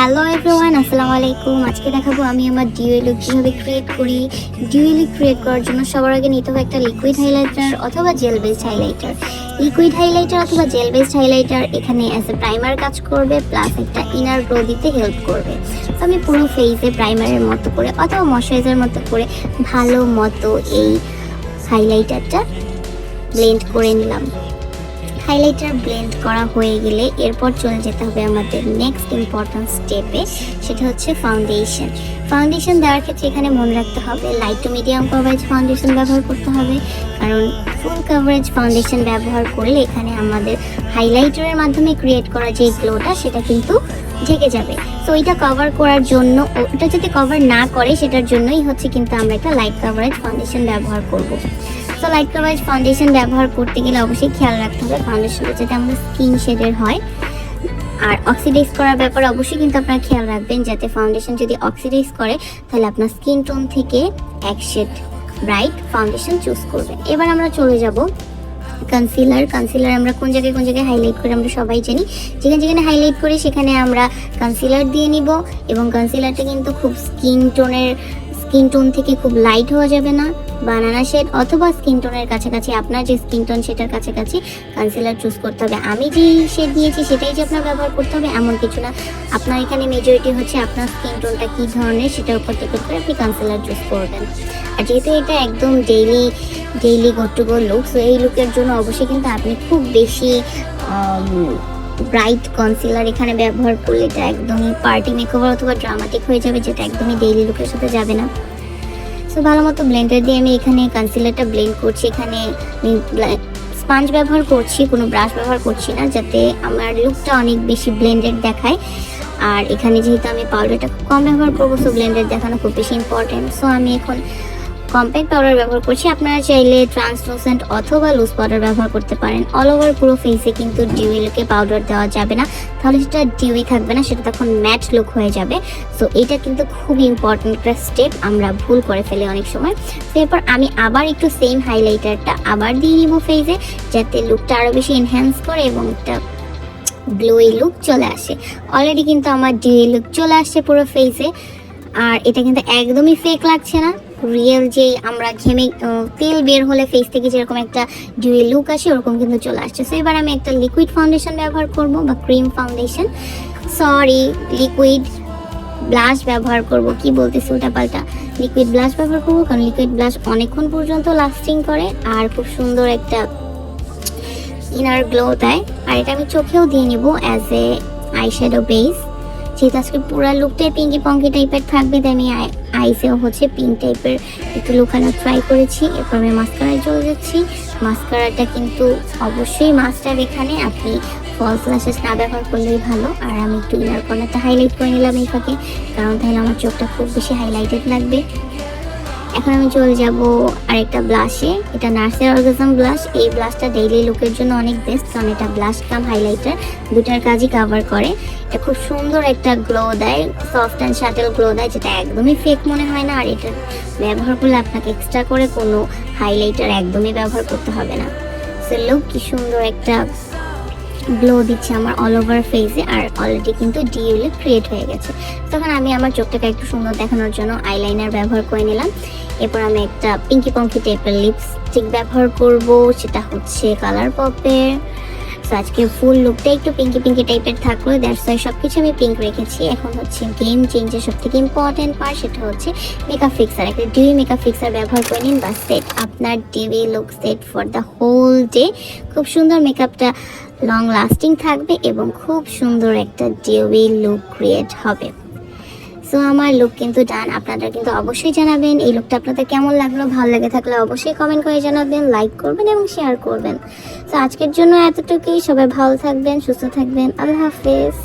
Hello everyone, আসসালামু আলাইকুম। আজকে দেখাবো আমি আমার ডিউই লুক কীভাবে ক্রিয়েট করি। ডিউই লুক ক্রিয়েট করার জন্য সবার আগে নিতে হবে একটা লিকুইড হাইলাইটার অথবা jail based highlighter. Liquid highlighter অথবা জেল বেসড হাইলাইটার এখানে অ্যাজ এ প্রাইমার কাজ করবে, প্লাস একটা ইনার গ্লো দিতে হেল্প করবে। তো আমি পুরো ফেসে প্রাইমারের মতো করে অথবা ময়শ্চারাইজার মতো করে ভালো মতো এই হাইলাইটারটা ব্লেন্ড করে নিলাম। হাইলাইটার ব্লেন্ড করা হয়ে গেলে এরপর চলে যেতে হবে আমাদের নেক্সট ইম্পর্টেন্ট স্টেপে, সেটা হচ্ছে ফাউন্ডেশন। ফাউন্ডেশন দেওয়ার ক্ষেত্রে এখানে মনে রাখতে হবে light to medium coverage foundation ব্যবহার করতে হবে, কারণ ফুল কভারেজ ফাউন্ডেশন ব্যবহার করলে এখানে আমাদের হাইলাইটারের মাধ্যমে ক্রিয়েট করা যে গ্লোটা সেটা কিন্তু ঢেকে যাবে। তো ওইটা কভার করার জন্য, ওটা যদি কভার না করে সেটার জন্যই হচ্ছে কিন্তু আমরা একটা লাইট কভারেজ ফাউন্ডেশন ব্যবহার করব। তো লাইট কভারেজ ফাউন্ডেশন ব্যবহার করতে গেলে অবশ্যই খেয়াল রাখতে হবে ফাউন্ডেশনটা যাতে আমাদের স্কিন শেডের হয়। আর অক্সিডাইজ করার ব্যাপারে অবশ্যই কিন্তু আপনারা খেয়াল রাখবেন যাতে ফাউন্ডেশন যদি অক্সিডাইজ করে তাহলে আপনার স্কিন টোন থেকে এক শেড ব্রাইট ফাউন্ডেশন চুজ করবেন। এবার আমরা চলে যাব কনসিলার। আমরা কোন জায়গায় হাইলাইট করে আমরা সবাই জানি, যেখানে হাইলাইট করি সেখানে আমরা কনসিলার দিয়ে নিব। এবং কনসিলারটা কিন্তু খুব স্কিন টোন থেকে খুব লাইট হওয়া যাবে না, বানানা শেড অথবা স্কিন টোনের কাছাকাছি, আপনার যে স্কিন টোন সেটার কাছাকাছি কনসিলার চুজ করতে হবে। আমি যে শেড দিয়েছি সেটাই যে আপনার ব্যবহার করতে হবে এমন কিছু না। আপনার এখানে মেজরিটি হচ্ছে আপনার স্কিন টোনটা কী ধরনের সেটার উপর ডিপেন্ড করে আপনি কনসিলার চুজ করবেন। আর যেহেতু এটা একদম daily go to go look, so এই লুকের জন্য অবশ্যই কিন্তু আপনি খুব বেশি ব্রাইট কনসিলার এখানে ব্যবহার করলে এটা একদমই পার্টি মেকওভার অথবা ড্রামাটিক হয়ে যাবে, যেটা একদমই ডেইলি লুকের সাথে যাবে না। সো ভালো মতো ব্লেন্ডার দিয়ে আমি এখানে কনসিলারটা ব্লেন্ড করছি। এখানে আমি স্পঞ্জ ব্যবহার করছি, কোনো ব্রাশ ব্যবহার করছি না, যাতে আমার লুকটা অনেক বেশি ব্লেন্ডেড দেখায়। আর এখানে যেহেতু আমি পাউডারটা খুব কম ব্যবহার করবো, সো ব্লেন্ডেড দেখানো খুব বেশি ইম্পর্টেন্ট। সো আমি এখন কম্প্যাক্ট পাউডার ব্যবহার করছি। আপনারা চাইলে ট্রান্সলুসেন্ট অথবা লুজ পাউডার ব্যবহার করতে পারেন। অল ওভার পুরো ফেসে কিন্তু ডিউই লুকে পাউডার দেওয়া যাবে না, তাহলে সেটা ডিউই থাকবে না, সেটা তখন ম্যাট লুক হয়ে যাবে। সো এটা কিন্তু খুবই ইম্পর্টেন্ট একটা স্টেপ, আমরা ভুল করে ফেলি অনেক সময়। তো এরপর আমি আবার একটু সেম হাইলাইটারটা আবার দিয়ে নিব ফেসে, যাতে লুকটা আরও বেশি এনহ্যান্স করে এবং একটা গ্লোই লুক চলে আসে। অলরেডি কিন্তু আমার ডিউই লুক চলে আসছে পুরো ফেসে, আর এটা কিন্তু একদমই ফেক লাগছে না, রিয়েল যেই আমরা ঘেমে তেল বের হলে ফেস থেকে যেরকম একটা ডিউই লুক আসে ওরকম কিন্তু চলে আসছে। সো এবার আমি একটা লিকুইড ফাউন্ডেশন ব্যবহার করব বা ক্রিম ফাউন্ডেশন, লিকুইড ব্লাশ ব্যবহার করব। কি বলতেছি উল্টাপাল্টা, লিকুইড ব্লাশ ব্যবহার করবো, কারণ লিকুইড ব্লাশ অনেকক্ষণ পর্যন্ত লাস্টিং করে আর খুব সুন্দর একটা ইনার গ্লো দেয়। আর এটা আমি চোখেও দিয়ে নিব অ্যাজ এ আইশ্যাডো বেস। যেহেতু আজকে পুরো লুকটাই পিঙ্কি পঙ্কি টাইপের থাকবে, তাই আমি আইসেও হচ্ছে পিঙ্ক টাইপের একটু লুকানো ট্রাই করেছি। এরপর আমি মাস্কারায় চলে যাচ্ছি। মাস্কারাটা কিন্তু অবশ্যই মাস্টার, এখানে আপনি ফলস ল্যাশেস না ব্যবহার করলেই ভালো। আর আমি একটু ইনার কর্নারটা হাইলাইট করে নিলাম এই ফাঁকে, কারণ তাহলে আমার চোখটা খুব বেশি হাইলাইটেড লাগবে। এখন আমি চলে যাব আরেকটা ব্লাশে, এটা নার্সের অর্গাজম ব্লাশ। এই ব্লাশটা ডেইলি লুকের জন্য অনেক বেস্ট, কারণ এটা ব্লাশ কাম হাইলাইটার দুটার কাজই কভার করে। এটা খুব সুন্দর একটা গ্লো দেয়, সফট অ্যান্ড শাটেল গ্লো দেয়, যেটা একদমই ফেক মনে হয় না। আর এটা ব্যবহার করলে আপনাকে এক্সট্রা করে কোনো হাইলাইটার একদমই ব্যবহার করতে হবে না। সো লুক কি সুন্দর একটা গ্লো দিচ্ছে আমার অল ওভার ফেসে, আর অলরেডি কিন্তু ডিউই লুক ক্রিয়েট হয়ে গেছে। তখন আমি আমার চোখটাকে একটু সুন্দর দেখানোর জন্য আইলাইনার ব্যবহার করে নিলাম। এরপর আমি একটা পিঙ্কি পঙ্কি টাইপের লিপস্টিক ব্যবহার করব, সেটা হচ্ছে কালার পপের। সো আজকে ফুল লুকটা একটু পিঙ্কি টাইপের থাকলো, দ্যাটস ওয়াই সব কিছু আমি পিঙ্ক রেখেছি। এখন হচ্ছে গেম চেঞ্জের সব থেকে ইম্পর্টেন্ট পার্ট, সেটা হচ্ছে মেকআপ ফিক্সার। একটা ডিউই মেকআপ ফিক্সার ব্যবহার করে নিন, বা সেট আপনার dewy look set for the whole day. খুব সুন্দর মেকআপটা লং লাস্টিং থাকবে এবং খুব সুন্দর একটা ডিউই লুক ক্রিয়েট হবে। সো আমার লুক কিন্তু ডান। আপনারা কিন্তু অবশ্যই জানাবেন এই লুকটা আপনাদের কেমন লাগলো। ভালো লেগে থাকলে অবশ্যই কমেন্ট করে জানাবেন, লাইক করবেন এবং শেয়ার করবেন। সো আজকের জন্য এতটুকুই। সবাই ভালো থাকবেন, সুস্থ থাকবেন। আল্লাহ হাফেজ।